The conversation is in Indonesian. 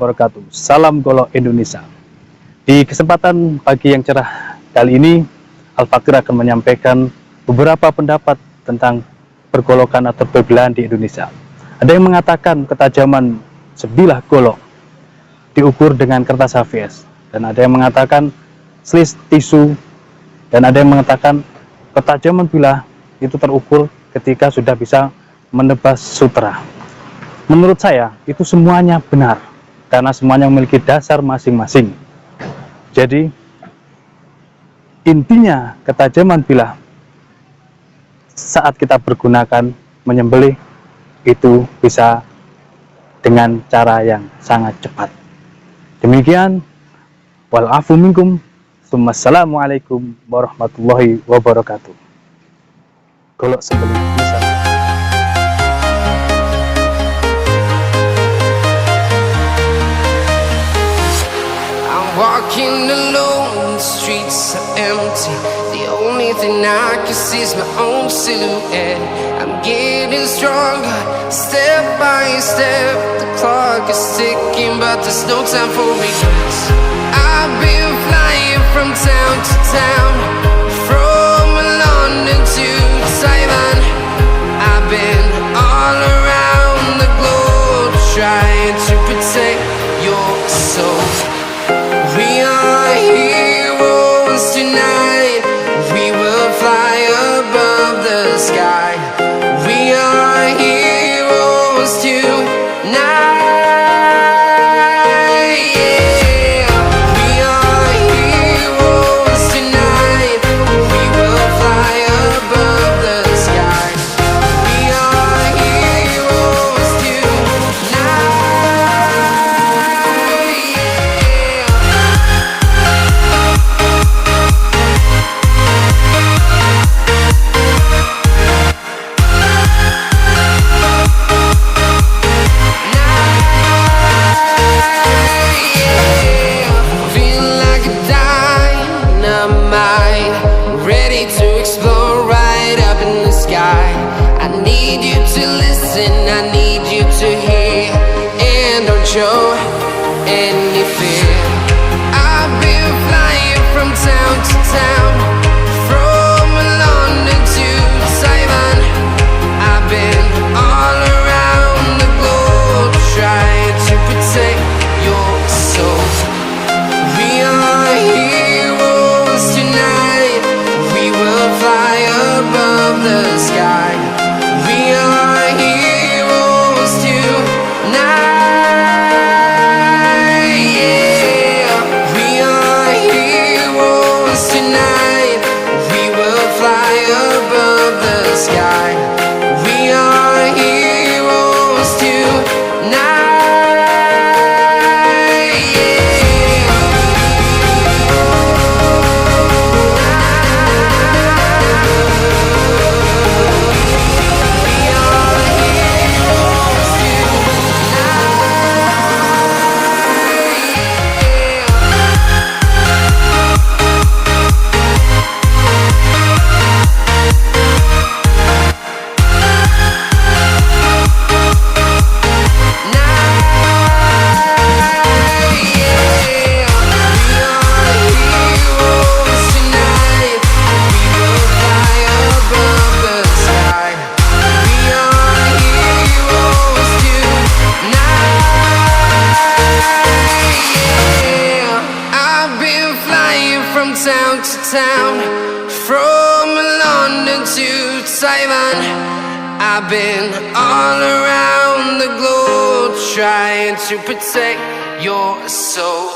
wabarakatuh. Salam Golok Indonesia. Di kesempatan pagi yang cerah kali ini, Al-Fakir akan menyampaikan beberapa pendapat tentang pergolokan atau perbelahan di Indonesia. Ada yang mengatakan ketajaman sebilah golok diukur dengan kertas HVS, dan ada yang mengatakan slis tisu, dan ada yang mengatakan ketajaman bilah itu terukur ketika sudah bisa menebas sutra. Menurut saya, itu semuanya benar, karena semuanya memiliki dasar masing-masing. Jadi, intinya ketajaman bilah saat kita bergunakan menyembelih itu bisa dengan cara yang sangat cepat. Demikian, wal-afu minkum, assalamualaikum warahmatullahi wabarakatuh. Golok sebelum bisa. Walking alone, the streets are empty. The only thing I can see is my own silhouette. I'm getting stronger, step by step. The clock is ticking, but there's no time for regrets. I've been flying from town to town, from London to Taiwan. I've been all around the globe, trying to protect your soul. We are heroes tonight. We will fly above the sky. We are heroes tonight. Yeah. We are heroes tonight. We will fly above the sky. We are heroes tonight. I need you to hear, and don't show any fear. I've been flying from town to town, from London to Taiwan. I've been all around the globe, trying to protect your soul. We are heroes tonight. We will fly above the sky. We are heroes tonight. Yeah. We are heroes tonight. We will fly above the sky. We are heroes tonight. Town to town, from London to Taiwan. I've been all around the globe, trying to protect your soul.